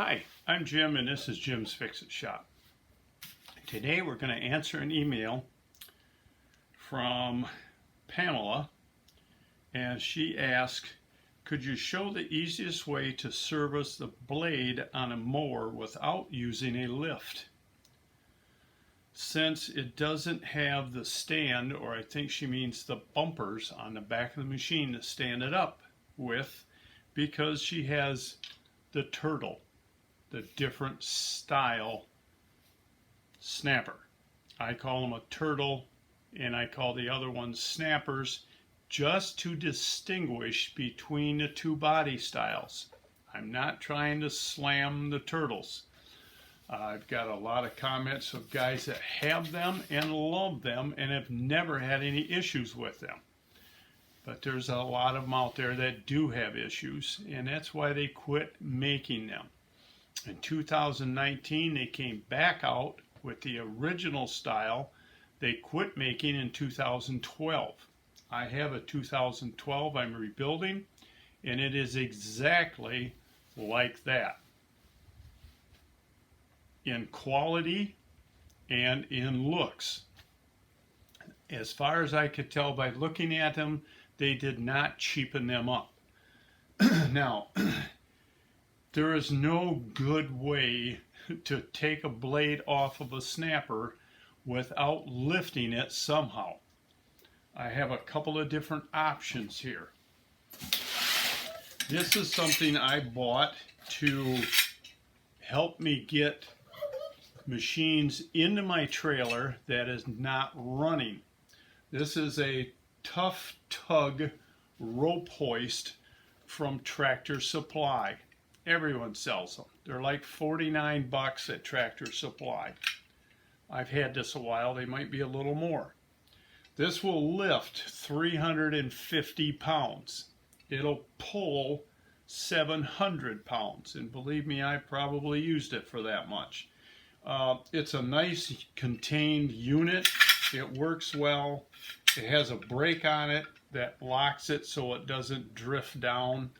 Hi, I'm Jim and this is Jim's Fix-It Shop. Today we're going to answer an email from Pamela, and she asked, could you show the easiest way to service the blade on a mower without using a lift? Since it doesn't have the stand, or I think she means the bumpers on the back of the machine to stand it up with, because she has the Turtle, the different style snapper. I call them a Turtle and I call the other ones snappers, just to distinguish between the two body styles. I'm not trying to slam the Turtles. I've got a lot of comments of guys that have them and love them and have never had any issues with them. But there's a lot of them out there that do have issues, and that's why they quit making them. In 2019, they came back out with the original style they quit making in 2012. I have a 2012 I'm rebuilding, and it is exactly like that in quality and in looks. As far as I could tell by looking at them, they did not cheapen them up. Now, there is no good way to take a blade off of a snapper without lifting it somehow. I have a couple of different options here. This is something I bought to help me get machines into my trailer that is not running. This is a Tough Tug rope hoist from Tractor Supply. Everyone sells them. They're like 49 bucks at Tractor Supply. I've had this a while. They might be a little more. This will lift 350 pounds. It'll pull 700 pounds. And believe me, I probably used it for that much. It's a nice contained unit. It works well. It has a brake on it that locks it so it doesn't drift down.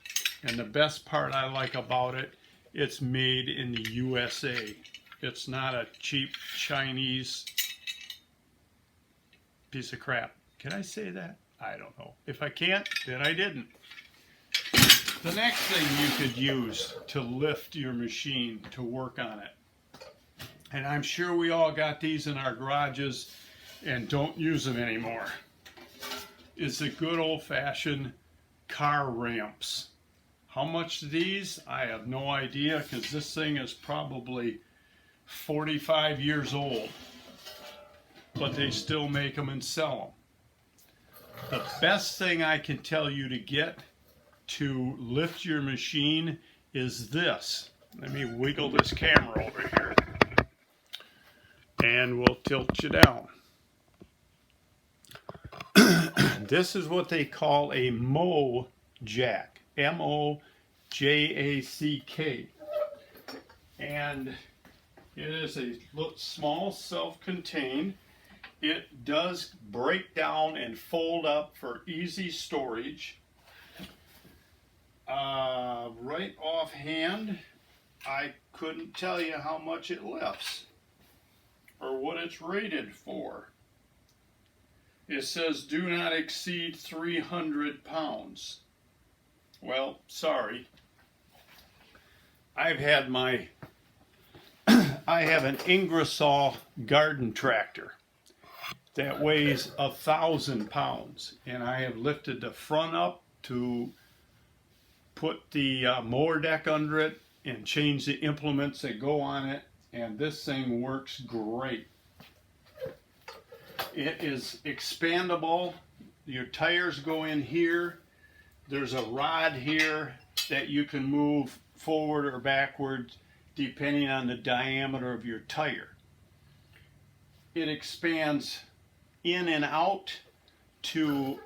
And the best part I like about it, it's made in the USA. It's not a cheap Chinese piece of crap. Can I say that? I don't know. If I can't, then I didn't. The next thing you could use to lift your machine to work on it, and I'm sure we all got these in our garages and don't use them anymore, is the good old-fashioned car ramps. How much these? I have no idea, because this thing is probably 45 years old, but they still make them and sell them. The best thing I can tell you to get to lift your machine is this. Let me wiggle this camera over here and we'll tilt you down. This is what they call a mow jack, M-O-J-A-C-K, and it is a small self-contained. It does break down and fold up for easy storage. Right offhand, I couldn't tell you how much it lifts or what it's rated for. It says do not exceed 300 pounds. Well, sorry. I have an Ingersoll garden tractor that weighs 1,000 pounds, and I have lifted the front up to put the mower deck under it and change the implements that go on it, and this thing works great. It is expandable. Your tires go in here. There's a rod here that you can move forward or backwards depending on the diameter of your tire. It expands in and out to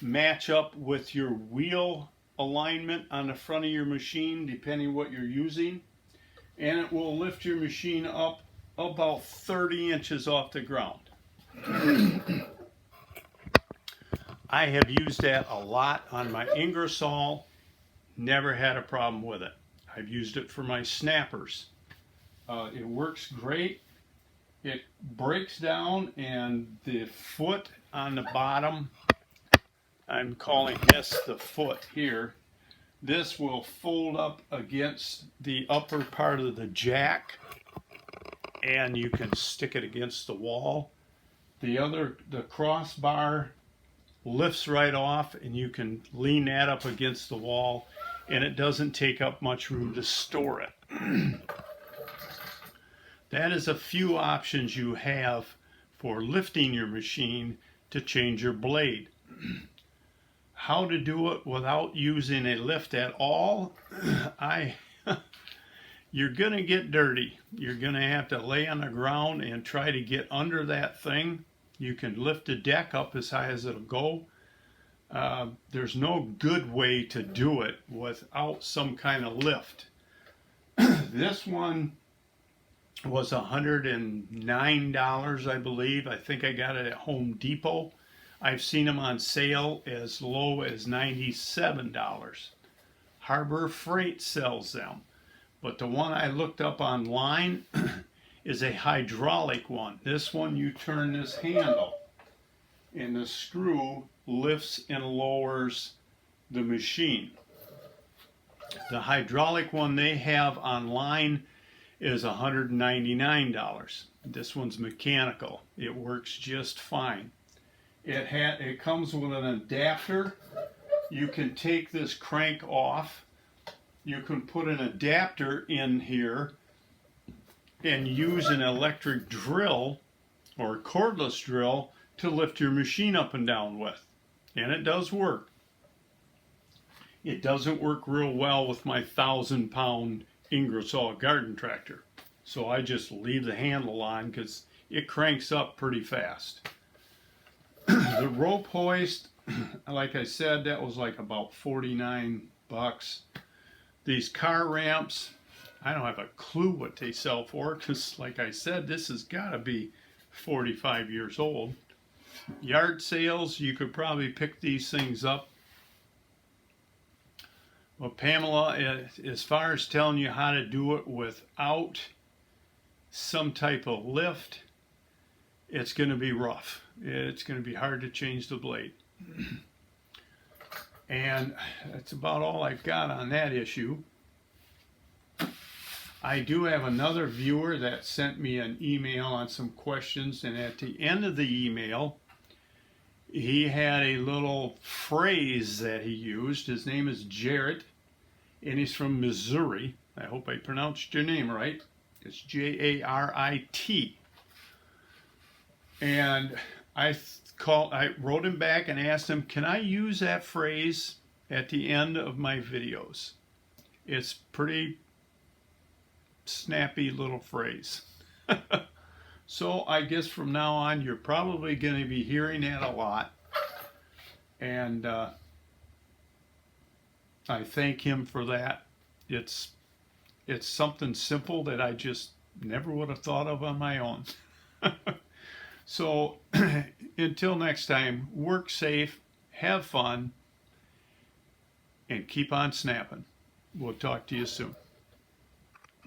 match up with your wheel alignment on the front of your machine depending what you're using, and it will lift your machine up about 30 inches off the ground. I have used that a lot on my Ingersoll, never had a problem with it. I've used it for my snappers. It works great. It breaks down, and the foot on the bottom, I'm calling this the foot here, this will fold up against the upper part of the jack, and you can stick it against the wall. The crossbar lifts right off, and you can lean that up against the wall, and it doesn't take up much room to store it. That is a few options you have for lifting your machine to change your blade. How to do it without using a lift at all? You're gonna get dirty. You're gonna have to lay on the ground and try to get under that thing. You can lift the deck up as high as it'll go. There's no good way to do it without some kind of lift. This one was $109, I believe. I think I got it at Home Depot. I've seen them on sale as low as $97. Harbor Freight sells them. But the one I looked up online is a hydraulic one. This one, you turn this handle, and the screw lifts and lowers the machine. The hydraulic one they have online is $199. This one's mechanical. It works just fine. It comes with an adapter. You can take this crank off. You can put an adapter in here and use an electric drill or cordless drill to lift your machine up and down with. And it does work. It doesn't work real well with my 1,000-pound Ingersoll garden tractor. So I just leave the handle on because it cranks up pretty fast. The rope hoist, like I said, that was like about 49 bucks. These car ramps, I don't have a clue what they sell for because, like I said, this has got to be 45 years old. Yard sales, you could probably pick these things up. Well, Pamela, as far as telling you how to do it without some type of lift, it's going to be rough. It's going to be hard to change the blade. And that's about all I've got on that issue. I do have another viewer that sent me an email on some questions, and at the end of the email, he had a little phrase that he used. His name is Jarrett, and he's from Missouri. I hope I pronounced your name right. It's J-A-R-I-T. And I wrote him back and asked him, can I use that phrase at the end of my videos? It's pretty snappy little phrase. So I guess from now on, you're probably going to be hearing that a lot. And I thank him for that. It's something simple that I just never would have thought of on my own. So until next time, work safe, have fun, and keep on snapping. We'll talk to you soon.